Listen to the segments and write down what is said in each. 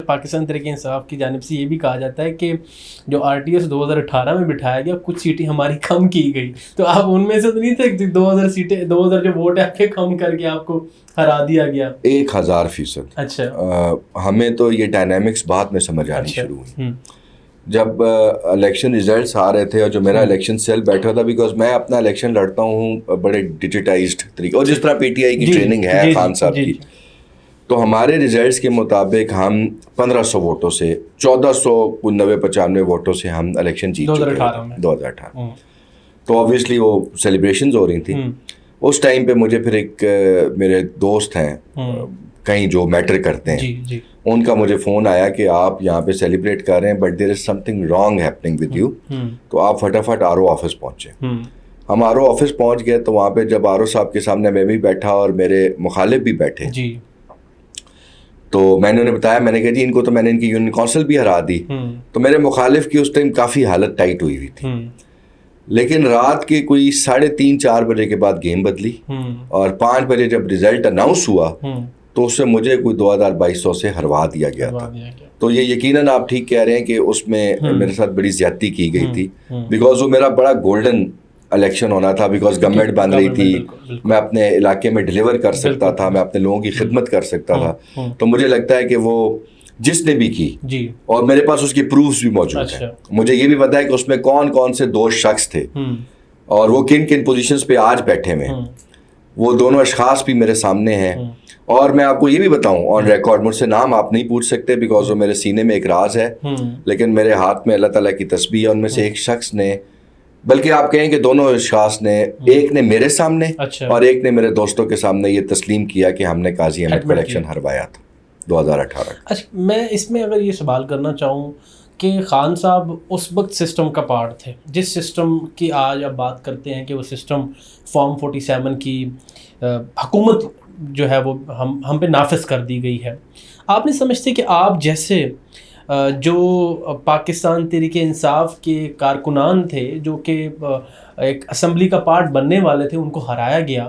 پاکستان تحریک انصاف کی جانب سے یہ بھی کہا جاتا ہے کہ جو RTS 2018 میں بٹھایا گیا کچھ سیٹیں ہماری کم کی گئی, تو آپ ان میں سے تو نہیں تھے 2000 سیٹیں 2000 جو ووٹ ہے آپ کے کم کر کے آپ کو ہرا دیا گیا؟ 1000%. اچھا, ہمیں تو یہ ڈائنامکس بعد میں سمجھ آنی شروع ہوئی جب الیکشن ریزلٹس آ رہے تھے, اور جو میرا الیکشن سیل بیٹھا تھا, بیکاز میں اپنا الیکشن لڑتا ہوں بڑے ڈیجیٹائزڈ طریقے, اور جس طرح PTI کی ٹریننگ ہے خان صاحب کی, تو ہمارے ریزلٹس کے مطابق ہم 1500 ووٹوں سے 1490-95 ووٹوں سے ہم الیکشن جیت چکے تھے 2018. تو آبویسلی وہ سیلیبریشنز ہو رہی تھیں. اس ٹائم پہ مجھے پھر ایک میرے دوست ہیں کہیں جو میٹر کرتے ہیں, ان کا مجھے فون آیا کہ آپ یہاں پہ سیلیبریٹ کر رہے ہیں but there is some thing wrong happening with you, تو آپ فٹافٹ RO آفس پہنچے. ہم RO آفس پہنچ گئے, تو وہاں پہ جب RO صاحب کے سامنے میں بھی بیٹھا اور میرے مخالف بھی بیٹھے, تو میں نے انہیں بتایا, میں نے کہا جی ان کو تو میں نے ان کی یونین کونسل بھی ہرا دی. تو میرے مخالف کی اس ٹائم کافی حالت ٹائٹ ہوئی تھی, لیکن رات کے کوئی 3:30-4 بجے کے بعد گیم بدلی, اور 5 بجے جب ریزلٹ اناؤنس ہوا تو اس سے مجھے کوئی 2200 سے ہروا دیا گیا تھا. تو یہ یقیناً آپ ٹھیک کہہ رہے ہیں کہ اس میں میرے ساتھ بڑی زیادتی کی گئی تھی, بیکاز وہ میرا بڑا گولڈن الیکشن ہونا تھا, بیکاز گورنمنٹ بن رہی تھی, میں اپنے علاقے میں ڈیلیور کر سکتا تھا, میں اپنے لوگوں کی خدمت کر سکتا تھا. تو مجھے لگتا ہے کہ وہ جس نے بھی کی, اور میرے پاس اس کی پروفز بھی موجود ہیں, مجھے یہ بھی پتا ہے کہ اس میں کون کون سے 2 شخص تھے اور وہ کن کن پوزیشنز پہ آج بیٹھے ہوئے ہیں. وہ دونوں اشخاص بھی میرے سامنے ہیں, اور میں آپ کو یہ بھی بتاؤں آن ریکارڈ, مجھ سے نام آپ نہیں پوچھ سکتے بیکاز وہ میرے سینے میں ایک راز ہے, لیکن میرے ہاتھ میں اللہ تعالیٰ کی تسبیح ہے. ان میں سے ایک شخص نے, بلکہ آپ کہیں کہ دونوں اشخاص نے, ایک نے میرے سامنے اور ایک نے میرے دوستوں کے سامنے یہ تسلیم کیا کہ ہم نے قاضی احمد کو الیکشن ہروایا تھا 2018. اچھا, میں اس میں اگر یہ سوال کرنا چاہوں کہ خان صاحب اس وقت سسٹم کا پارٹ تھے, جس سسٹم کی آج آپ بات کرتے ہیں کہ وہ سسٹم فارم 47 کی حکومت جو ہے وہ ہم پہ نافذ کر دی گئی ہے. آپ نہیں سمجھتے کہ آپ جیسے جو پاکستان تحریک انصاف کے کارکنان تھے جو کہ ایک اسمبلی کا پارٹ بننے والے تھے, ان کو ہرایا گیا,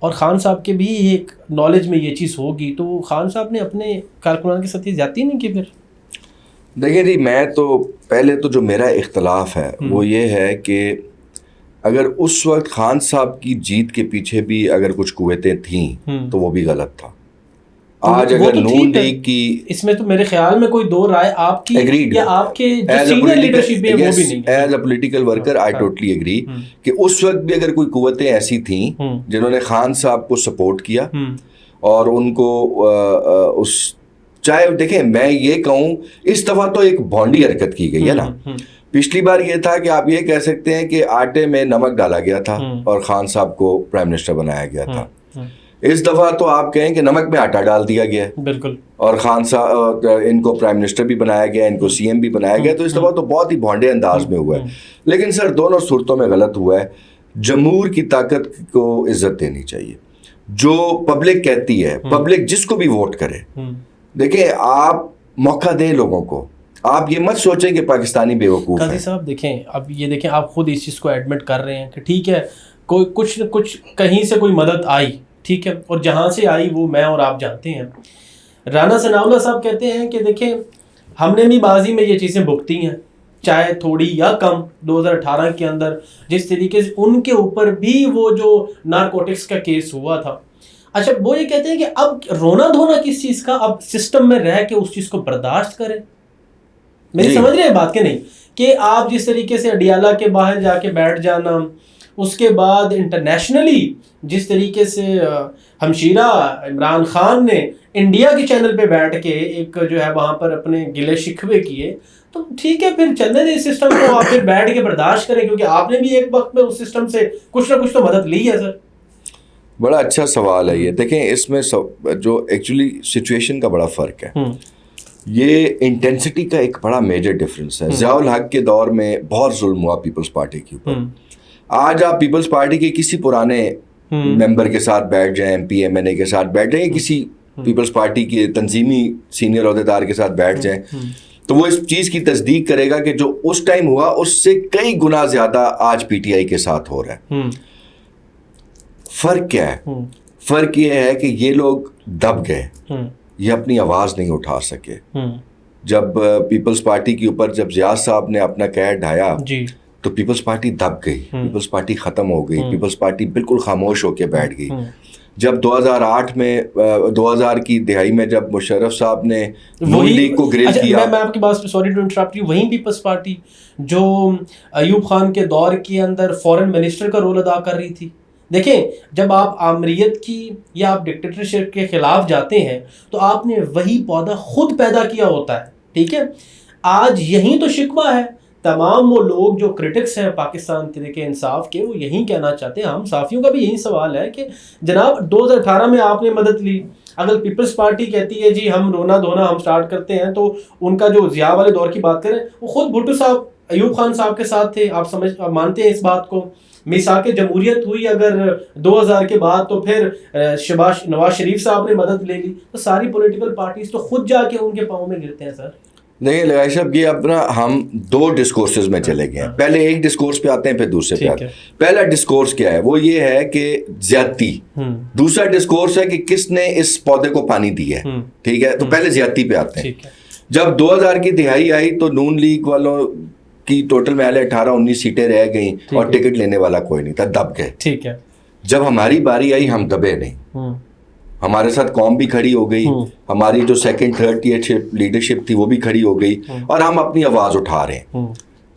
اور خان صاحب کے بھی ایک نالج میں یہ چیز ہوگی, تو خان صاحب نے اپنے کارکنان کے ساتھ یہ زیادتی نہیں کی؟ پھر دیکھیں جی, میں تو پہلے تو جو میرا اختلاف ہے وہ یہ ہے کہ اگر اس وقت خان صاحب کی جیت کے پیچھے بھی اگر کچھ قوتیں تھیں تو وہ بھی غلط تھا. آج اگر نون لیگ کی, اس میں تو میرے خیال میں کوئی دو رائے آپ کی یا آپ کے جو سینئر لیڈرشپ ہے وہ بھی نہیں. As a political worker I totally agree کہ اس وقت بھی اگر کوئی قوتیں ایسی تھیں جنہوں نے خان صاحب کو سپورٹ کیا اور ان کو اس, چاہے دیکھیں میں یہ کہوں اس دفعہ تو ایک بانڈی حرکت کی گئی ہے نا. پچھلی بار یہ تھا کہ آپ یہ کہہ سکتے ہیں کہ آٹے میں نمک ڈالا گیا تھا اور خان صاحب کو پرائم منسٹر بنایا گیا تھا. اس دفعہ تو آپ کہیں کہ نمک میں آٹا ڈال دیا گیا بالکل, اور خان صاحب ان کو پرائم منسٹر بھی بنایا گیا, ان کو CM بھی بنایا گیا. تو اس دفعہ تو بہت ہی بھونڈے انداز میں ہوا ہے. لیکن سر دونوں صورتوں میں غلط ہوا ہے. جمہور کی طاقت کو عزت دینی چاہیے. جو پبلک کہتی ہے, پبلک جس کو بھی ووٹ کرے, دیکھیں آپ موقع دیں لوگوں کو. آپ یہ مت سوچیں کہ پاکستانی بے وقوف ہیں. قاضی صاحب دیکھیں, اب یہ دیکھیں آپ خود اس چیز کو ایڈمٹ کر رہے ہیں کہ ٹھیک ہے کوئی کچھ نہ کچھ کہیں سے کوئی مدد آئی, ٹھیک ہے, اور جہاں سے آئی وہ میں اور آپ جانتے ہیں. رانا ثناءاللہ صاحب کہتے ہیں کہ دیکھیں ہم نے بھی ماضی میں یہ چیزیں بھگتی ہیں, چاہے تھوڑی یا کم. 2018 کے اندر جس طریقے سے ان کے اوپر بھی وہ جو نارکوٹکس کا کیس ہوا تھا, اچھا وہ یہ کہتے ہیں کہ اب رونا دھونا کس چیز کا, اب سسٹم میں رہ کے اس چیز کو برداشت کریں. میری سمجھ رہے ہیں بات کہ نہیں, کہ آپ جس طریقے سے اڈیالہ کے باہر جا کے بیٹھ جانا, اس کے بعد انٹرنیشنلی جس طریقے سے ہمشیرہ عمران خان نے انڈیا کے چینل پہ بیٹھ کے ایک جو ہے وہاں پر اپنے گلے شکوے کیے, تو ٹھیک ہے پھر چلنے دیں اس سسٹم کو, آپ پھر بیٹھ کے برداشت کریں, کیونکہ آپ نے بھی ایک وقت میں اس سسٹم سے کچھ نہ کچھ تو مدد لی ہے. سر بڑا اچھا سوال ہے یہ. دیکھیں اس میں جو ایکچولی سچویشن کا بڑا فرق ہے, یہ انٹینسٹی کا ایک بڑا میجر ڈفرینس ہے. ضیاء الحق کے دور میں بہت ظلم ہوا پیپلز پارٹی کے اوپر. آج آپ پیپلز پارٹی کے کسی پرانے ممبر کے ساتھ بیٹھ جائیں, PMNA کے ساتھ بیٹھ جائیں, کسی پیپلز پارٹی کے تنظیمی سینئر عہدیدار کے ساتھ بیٹھ جائیں, تو وہ اس چیز کی تصدیق کرے گا کہ جو اس ٹائم ہوا اس سے کئی گنا زیادہ آج PTI کے ساتھ ہو رہا ہے. فرق کیا ہے؟ فرق یہ ہے کہ یہ لوگ دب گئے, یہ اپنی آواز نہیں اٹھا سکے. جب پیپلز پارٹی کے اوپر جب ضیاء صاحب نے اپنا قہر ڈھایا جی تو پیپلز پارٹی دب گئی, پیپلز پارٹی ختم ہو گئی, پیپلز پارٹی بالکل خاموش ہو کے بیٹھ گئی. جب 2008 میں 2000 کی دہائی میں جب مشرف صاحب نے نون لیگ کو گریل کیا, میں آپ کی بات سوری ٹو انٹرپٹ یو, وہیں پیپلز پارٹی جو ایوب خان کے دور کے اندر فورن منسٹر کا رول ادا کر رہی تھی. دیکھیں جب آپ آمریت کی یا آپ ڈکٹیٹرشپ کے خلاف جاتے ہیں تو آپ نے وہی پودا خود پیدا کیا ہوتا ہے, ٹھیک ہے. آج یہی تو شکوہ ہے تمام وہ لوگ جو کرٹکس ہیں پاکستان تحریک انصاف کے, وہ یہی کہنا چاہتے ہیں, ہم صحافیوں کا بھی یہی سوال ہے کہ جناب 2018 میں آپ نے مدد لی, اگر پیپلز پارٹی کہتی ہے جی ہم رونا دھونا ہم سٹارٹ کرتے ہیں, تو ان کا جو ضیاء والے دور کی بات کریں وہ خود بھٹو صاحب ایوب خان صاحب کے ساتھ تھے, آپ مانتے ہیں اس بات کو. میثاق جمہوریت ہوئی اگر 2000 کے بعد تو پھر نواز شریف صاحب نے مدد لے لی, تو ساری پولیٹیکل پارٹیز تو خود جا کے ان کے پاؤں میں گرتے ہیں سر. نہیں لگائی صاحب, یہ اپنا ہم دو ڈسکورسز میں چلے گئے ہیں. پہلے ایک ڈسکورس پہ آتے ہیں پھر دوسرے پہ آتے ہیں. پہلا ڈسکورس کیا ہے, وہ یہ ہے کہ زیادتی. دوسرا ڈسکورس ہے کہ کس نے اس پودے کو پانی دیا ہے, ٹھیک ہے. تو پہلے زیادتی پہ آتے ہیں. جب 2000 کی دہائی آئی تو نون لیگ والوں کی ٹوٹل میں 18-19 سیٹیں رہ گئیں اور ٹکٹ لینے والا کوئی نہیں تھا, دب گئے, ٹھیک ہے. جب ہماری باری آئی ہم دبے نہیں, ہمارے ساتھ قوم بھی کھڑی ہو گئی, ہماری جو سیکنڈ تھرڈ ٹیئر لیڈرشپ تھی وہ بھی کھڑی ہو گئی, اور ہم اپنی آواز اٹھا رہے ہیں,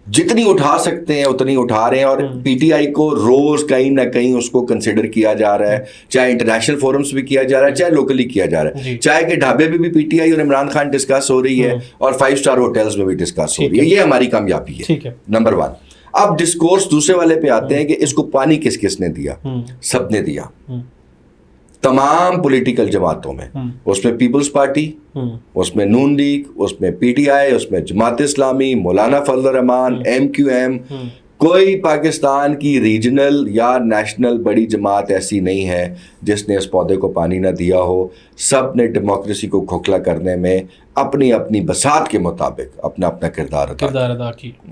جتنی اٹھا سکتے ہیں اتنی اٹھا رہے ہیں. اور پی ٹی آئی کو روز کہیں نہ کہیں اس کو کنسیڈر کیا جا رہا ہے, چاہے انٹرنیشنل فورمز بھی کیا جا رہا ہے, چاہے لوکلی کیا جا رہا ہے, چاہے کہ ڈھابے پہ بھی پی ٹی آئی اور عمران خان ڈسکس ہو رہی ہے, اور 5 اسٹار ہوٹلز میں بھی ڈسکس ہو رہی ہے. یہ ہماری کامیابی ہے, نمبر 1. اب ڈسکورس دوسرے والے پہ آتے ہیں کہ اس کو پانی کس کس نے دیا. سب نے دیا, تمام پولیٹیکل جماعتوں میں, اس میں پیپلز پارٹی, اس میں نون لیگ, اس میں پی ٹی آئی, اس میں جماعت اسلامی, مولانا فضل الرحمان, ایم کیو ایم. کوئی پاکستان کی ریجنل یا نیشنل بڑی جماعت ایسی نہیں ہے جس نے اس پودے کو پانی نہ دیا ہو. سب نے ڈیموکریسی کو کھوکھلا کرنے میں اپنی اپنی بساط کے مطابق اپنا اپنا کردار ادا کیا.